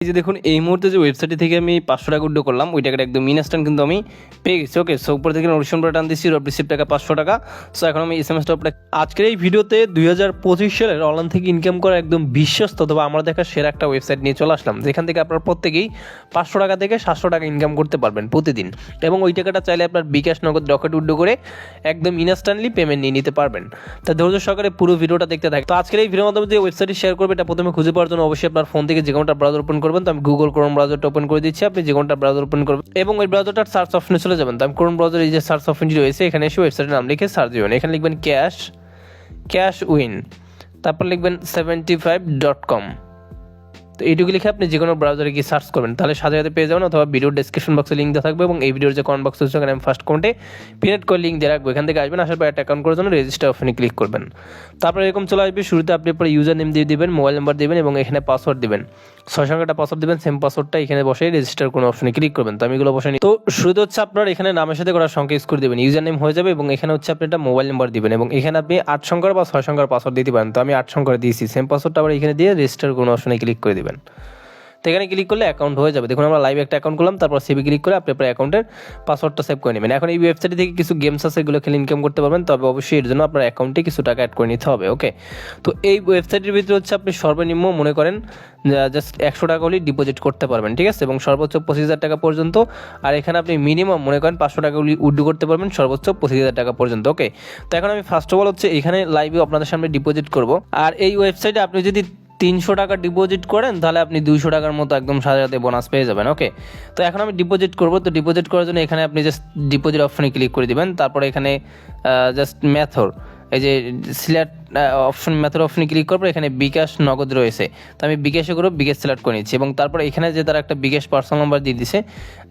এই যে দেখুন এই মুহূর্তে যে ওয়েবসাইট থেকে আমি 500 টাকা উইথড্র করলাম ওই টাকাটা একদম ইনস্ট্যান্ট কিন্তু আমি পেয়ে গেছি। ওকে, সো উপর থেকে নোটিফিকেশন করে টান দিচ্ছি রিসিভ টাকা 500 টাকা। সো এখন আমি এসএমএসটা আজকের এই ভিডিওতে 2025 সালের অনলাইন থেকে ইনকাম করা একদম বিশ্বস্ত অথবা আমার দেখা সেরা একটা ওয়েবসাইট নিয়ে চলে আসলাম, যেখান থেকে আপনারা প্রত্যেকেই 500 টাকা থেকে 700 টাকা ইনকাম করতে পারবেন প্রতিদিন, এবং ওই টাকাটা চাইলে আপনার বিকাশ নগদ রকেট উইথড্র করে একদম ইনস্ট্যান্টলি পেমেন্ট নিয়ে নিতে পারবেন। তা ধৈর্য সহকারে পুরো ভিডিওটা দেখতে থাকেন। তো আজকের এই ভিডিওর মাধ্যমে যে ওয়েবসাইটটি শেয়ার করবে এটা প্রথমে খুঁজে পাওয়ার জন্য অবশ্যই আপনার ফোন থেকে যে কোনটা ব্রাউজার ওপেন করবেন। তো আমি গুগল ক্রোম ব্রাউজারটা ওপেন করে দিচ্ছি, আপনি যে কোনটা ব্রাউজার ওপেন করবেন এবং ওই ব্রাউজারটার সার্চ অপশনে চলে যাবেন। তো আমি ক্রোম ব্রাউজার এই যে সার্চ অপশনটি রয়েছে এখানে এসে ওয়েবসাইটের নাম লিখে সার্চ দিবেন। এখানে লিখবেন ক্যাশ উইন, তারপর লিখবেন 75.com। তো এইটুকু লিখে আপনি যে কোনো ব্রাউজারে গিয়ে সার্চ করবেন, তাহলে সাথে সাথে পেয়ে যাবেন, অথবা ভিডিওর ডেসক্রিপশন বক্সে লিঙ্ক দেওয়া থাকবে এবং এই ভিডিওর যে কমেন্ট বক্স আছে ওখানে আমি ফার্স্ট কমেন্টে পিনেট করে লিঙ্ক দিয়ে রাখবো। এখান থেকে আসবেন, আসার পর একটা অ্যাকাউন্ট করার জন্য রেজিস্টার অপশনে ক্লিক করবেন। তারপর এরকম চলে আসবে, শুরুতে আপনি পরে ইউজার নেম দিয়ে দিবেন, মোবাইল নাম্বার দিবেন এবং এখানে পাসওয়ার্ড দিবেন। 6 সংখ্যাটা পাসওয়ার্ড দিবেন, সেম পাসওয়ার্ডটা এখানে বসে রেজিস্টার কোনো অপশনে ক্লিক করবেন। তো আমি এগুলো বসে নিই। তো শুরুতে হচ্ছে আপনার এখানে নামের সাথে করার সংখ্যা ইউজ করে দেবেন, ইউজার নেম হয়ে যাবে এবং এখানে হচ্ছে আপনি একটা মোবাইল নাম্বার দিবেন এবং এখানে আপনি 8 সংখ্যার বা 6 সংখ্যার পাসওয়ার্ড দিতে পারেন। তো আমি 8 সংখ্যার দিয়েছি, সেম পাসওয়ার্ডটা আবার এখানে দিয়ে রেজিস্টার কোনো অপশনে ক্লিক করে দিবেন। তো এখানে ক্লিক করলে অ্যাকাউন্ট হয়ে যাবে। দেখুন আমরা লাইভ একটা অ্যাকাউন্ট করলাম, তারপর সেভে ক্লিক করে আপনি আপনার অ্যাকাউন্টের পাসওয়ার্ডটা সেভ করে নেবেন। এখন এই ওয়েবসাইট থেকে কিছু গেমস আছে, এগুলো খেলে ইনকাম করতে পারবেন, তবে অবশ্যই এর জন্য আপনার অ্যাকাউন্টে কিছু টাকা অ্যাড করে নিতে হবে। ওকে, তো এই ওয়েবসাইটের ভিতরে হচ্ছে আপনি সর্বনিম্ন মনে করেন জাস্ট 100 টাকা হলেই ডিপোজিট করতে পারবেন, ঠিক আছে, এবং সর্বোচ্চ 25,000 টাকা পর্যন্ত। আর এখানে আপনি মিনিমাম মনে করেন 500 টাকা উইথড্র করতে পারবেন সর্বোচ্চ 25,000 টাকা পর্যন্ত। ওকে, তো এখন আমি ফার্স্ট অফ অল হচ্ছে এখানে লাইভে আপনাদের সামনে ডিপোজিট করব। আর এই ওয়েবসাইটে আপনি যদি 300 টাকা ডিপোজিট করেন তাহলে আপনি 200 টাকার মতো একদম সাথে সাথে বোনাস পেয়ে যাবেন। ওকে, তো এখন আমি ডিপোজিট করব। তো ডিপোজিট করার জন্য এখানে আপনি জাস্ট ডিপোজিট অপশনে ক্লিক করে দিবেন, তারপরে এখানে জাস্ট মেথড এই যে সিলেক্ট অপশন মেথড অপশনে ক্লিক করবো, এখানে বিকাশ নগদ রয়েছে, তো আমি বিকাশে করবো, বিকাশ সিলেক্ট করে নিচ্ছি এবং তারপরে এখানে যে তারা একটা বিকাশ পার্সোনাল নাম্বার দিয়ে দিছে,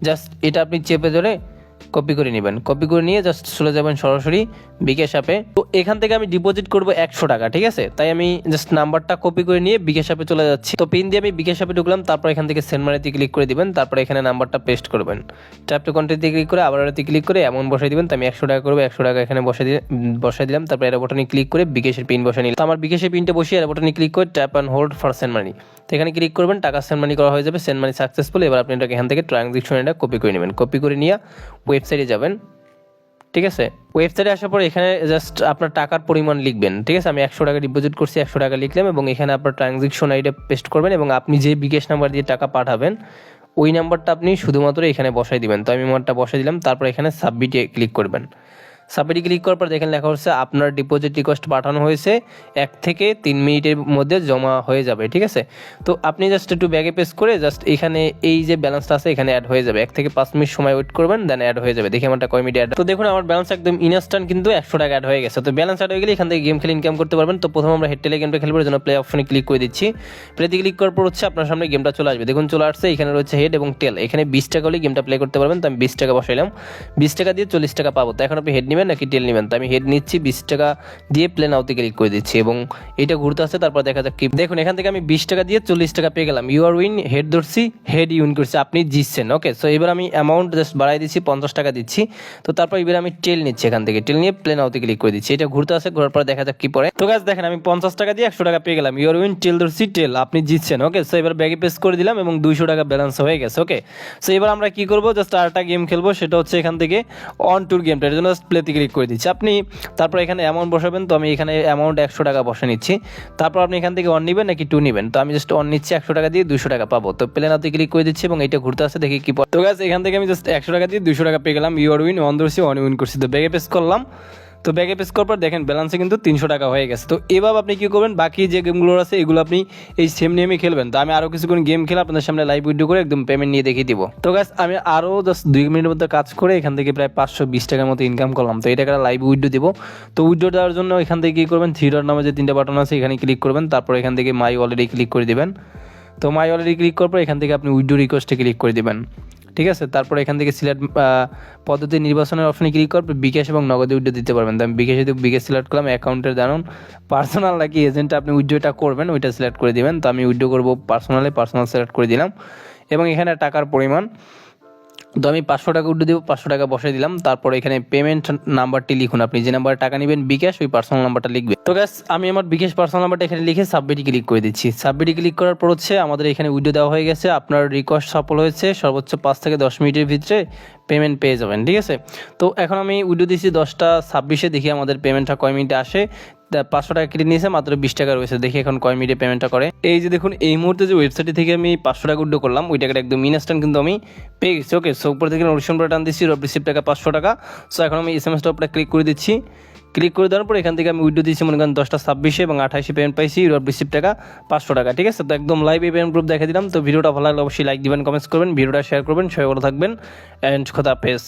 জাস্ট এটা আপনি চেপে ধরে কপি করে নেবেন। কপি করে নিয়ে জাস্ট চলে যাবেন সরাসরি বিকাশ অ্যাপে। তো এখান থেকে আমি ডিপোজিট করব 100 টাকা, ঠিক আছে, তাই আমি জাস্ট নাম্বারটা কপি করে নিয়ে বিকাশ অ্যাপে চলে যাচ্ছি। তো পিন দিয়ে আমি বিকাশ অ্যাপে ঢুকলাম, তারপর এখান থেকে সেন্ড মানিতে ক্লিক করে দিবেন, তারপর এখানে নাম্বারটা পেস্ট করবেন, ট্যাপ টু কন্টিনিউ দিয়ে ক্লিক করে আবার এতে ক্লিক করে এমন বসাই দিবেন। তো আমি 100 টাকা করবো, 100 টাকা এখানে বসাই দিলাম, তারপর এর বাটনে ক্লিক করে বিকাশের পিন বসাই নিলাম। তো আমার বিকাশের পিনটা বসিয়ে এর বাটনে ক্লিক করে tap and hold for send money, তো এখানে ক্লিক করবেন, টাকা সেন্ড মানি করা হয়ে যাবে, সেন্ড মানি সাকসেসফুল। এবার আপনি এটাকে এখান থেকে ট্রানজাকশন এটা কপি করে নেবেন, কপি করে নিয়ে ওয়েবসাইটে যাবেন, ঠিক আছে। ওয়েবসাইটে আসার পর এখানে জাস্ট আপনার টাকার পরিমাণ লিখবেন, ঠিক আছে, আমি 100 টাকা ডিপোজিট করছি, 100 টাকা লিখলাম এবং এখানে আপনার ট্রানজাকশন আইডি পেস্ট করবেন এবং আপনি যে বিকাশ নাম্বার দিয়ে টাকা পাঠাবেন ওই নাম্বারটা আপনি শুধুমাত্র এখানে বসাই দিবেন। তো আমি আমারটা বসাই দিলাম, তারপর এখানে সাবমিটে ক্লিক করবেন। সাবমিটে ক্লিক করার পর দেখেন লেখা হচ্ছে আপনার ডিপোজিট রিকোয়েস্ট পাঠানো হয়েছে, 1 থেকে 3 মিনিটের মধ্যে জমা হয়ে যাবে, ঠিক আছে। তো আপনি জাস্ট একটু ব্যাগে পেস্ট করে জাস্ট এখানে এই যে ব্যালেন্সটা আছে এখানে অ্যাড হয়ে যাবে, 1 থেকে 5 মিনিট সময় ওয়েট করবেন, দেন অ্যাড হয়ে যাবে। দেখি আমারটা কয় মিনিট অ্যাড। তো দেখুন আমার ব্যালেন্স একদম ইনস্ট্যান্ট কিন্তু 100 টাকা অ্যাড হয়ে গেছে। তো ব্যালেন্স অ্যাড হয়ে গেলে এখান থেকে গেম খেলে ইনকাম করতে পারবেন। তো প্রথমে আমরা হেড টেলে গেমটা খেলবো, এর জন্য প্লে অপশনে ক্লিক করে দিচ্ছি। প্লেতে ক্লিক করার পর হচ্ছে আপনার সামনে গেমটা চলে আসবে, দেখুন চলে আসছে, এখানে রয়েছে হেড এবং টেল, এখানে 20 টাকা হলে গেমটা প্লে করতে পারবেন। তো আমি 20 টাকা বসাইলাম, 20 টাকা দিয়ে 40 টাকা পাবো। তো এখন আপনি হেড নেবেন নাকি টেল নেবেন, তো আমি হেড নিচ্ছি, 20 টাকা দিয়ে প্লে নাওতে ক্লিক করে দিচ্ছি এবং এটা ঘুরতে আসছে, তারপর দেখা যাক কি। দেখুন এখান থেকে আমি 20 টাকা দিয়ে 40 টাকা পেয়ে গেলাম, ইউ আর উইন, হেড ধরছি, হেড ইউইন করছি, আপনি জিতছেন। ওকে, সো এবার আমি অ্যামাউন্ট জাস্ট বাড়াই দিচ্ছি, 50 টাকা দিচ্ছি। তো তারপর এবার আমি টেল নিচ্ছি, এখান থেকে টেল নিয়ে প্লে নাওতে ক্লিক করে দিচ্ছি, এটা ঘুরতে আসে, ঘোরার পর দেখা যাক কি পড়ে। তো গাইস দেখেন আমি 50 টাকা দিয়ে 100 টাকা পেয়ে গেলাম, ইউ আর উইন, টেল ধরছি, টেল, আপনি জিতছেন। ওকে, সো এবার ব্যাগে পেস্ট করে দিলাম এবং 200 টাকা ব্যালেন্স হয়ে গেছে। ওকে, সো এবার আমরা কি করবো, জাস্ট আরেকটা গেম খেলবো, সেটা হচ্ছে এখান থেকে অন টুর গেমটা, এর জন্য প্লেতে ক্লিক করে দিচ্ছি আপনি, তারপর এখানে অ্যামাউন্ট বসাবেন। তো আমি এখানে অ্যামাউন্ট 100 টাকা বসে নিচ্ছি, তারপর আপনি এখান থেকে 1 নেবেন নাকি 2 নেবেন, তো আমি জাস্ট 1 নিচ্ছি, 100 টাকা দিয়ে 200 টাকা পাবো। তো প্লে নাওতে ক্লিক করে দিচ্ছি এবং এটা ঘুরতে আসছে, দেখি কি পড়ে। তো গাইস এখান থেকে আমি জাস্ট 100 টাকা দিয়ে 200 টাকা পেয়ে গেলাম, ইউ আর উইন, 1 ধরছি, 1 উইন করছি। তো ব্যাগে পেস্ট করলাম, তো ব্যাগে পেস্ট করার পর দেখেন ব্যালেন্সে কিন্তু 300 টাকা হয়ে গেছে। তো এভাবে আপনি কি করবেন, বাকি যে গেমগুলো আছে এগুলো আপনি এই সেম নিয়মে খেলবেন। তো আমি আরও কিছুক্ষণ গেম খেলে আপনাদের সামনে লাইভ ভিডিও করে একদম পেমেন্ট নিয়ে দেখিয়ে দিব। তো গাইস আমি আরও জাস্ট 2 মিনিটের মধ্যে কাজ করে এখান থেকে প্রায় 520 টাকার মতো ইনকাম করলাম। তো এই টাকাটা লাইভ উইড্রো দিব। তো উইড্রো দেওয়ার জন্য এখান থেকে কী করবেন, থ্রি ডট নামে যে 3টা বাটন আছে এখানে ক্লিক করবেন, তারপর এখান থেকে মাই ওয়ালেটে ক্লিক করে দিবেন। তো মাই ওয়ালেটে ক্লিক করার পর এখান থেকে আপনি উইড্রো রিকোয়েস্টে ক্লিক করে দিবেন, ঠিক আছে। তারপর এখান থেকে সিলেক্ট পদ্ধতি নির্বাচনের অপশনে ক্লিক করে বিকাশ এবং নগদে উইড্রো দিতে পারবেন। তো আমি বিকাশে বিকাশ সিলেক্ট করলাম, অ্যাকাউন্টের জানুন পার্সোনাল নাকি এজেন্টে আপনি উইড্রোটা করবেন ওইটা সিলেক্ট করে দিবেন। তো আমি উইড্রো করবো পার্সোনাল সিলেক্ট করে দিলাম এবং এখানে টাকার পরিমাণ তো আমি 500 টাকা উঠে দেবো, 500 টাকা বসাই দিলাম। তারপর এখানে পেমেন্ট নাম্বারটি লিখুন, আপনি যে নাম্বারে টাকা নেবেন বিকাশ, ওই পার্সোনাল নাম্বারটা লিখবেন। তো গ্যাস আমি আমার বিকাশ পার্সোনাল নাম্বারটা এখানে লিখে সাবমিটে ক্লিক করে দিচ্ছি। সাবমিটে ক্লিক করার পর হচ্ছে আমাদের এখানে উইডিও দেওয়া হয়ে গেছে, আপনার রিকোয়েস্ট সফল হয়েছে, সর্বোচ্চ 5 থেকে 10 মিনিটের ভিতরে পেমেন্ট পেয়ে যাবেন, ঠিক আছে। তো এখন আমি উইডিও দিচ্ছি 10:26, দেখি আমাদের পেমেন্টটা কয় মিনিটে আসে। 500 টাকা কেটে নিয়েছে, মাত্র 20 টাকা রয়েছে, দেখি এখন কয় মিনিটে পেমেন্টটা করে। এই যে দেখুন, এই মুহূর্তে যে ওয়েবসাইট থেকে আমি 500 টাকা উইড্রো করলাম, ওই টাকাটা একদম ইনস্ট্যান্ট কিন্তু আমি পেয়ে গেছি। ওকে, সো উপর থেকে নোটিফিকেশন বাটন দিচ্ছি, রিসিভ টাকা 500 টাকা। সো এখন আমি এসএমএসটা উপরে ক্লিক করে দিচ্ছি। ক্লিক করে দেওয়ার পর এখান থেকে আমি উইড্রো দিচ্ছি মনে করেন 10:26 এবং 28 পেমেন্ট পাইছি, রিসিভ টাকা 500 টাকা, ঠিক আছে। তো একদম লাইভ এই পেমেন্ট প্রুফ দেখে দিলাম। তো ভিডিওটা ভালো লাগলে অবশ্যই লাইক দিবেন, কমেন্টস করবেন, ভিডিওটা শেয়ার করবেন, সবাই ভালো থাকবেন অ্যান্ড খোদা হাফেজ।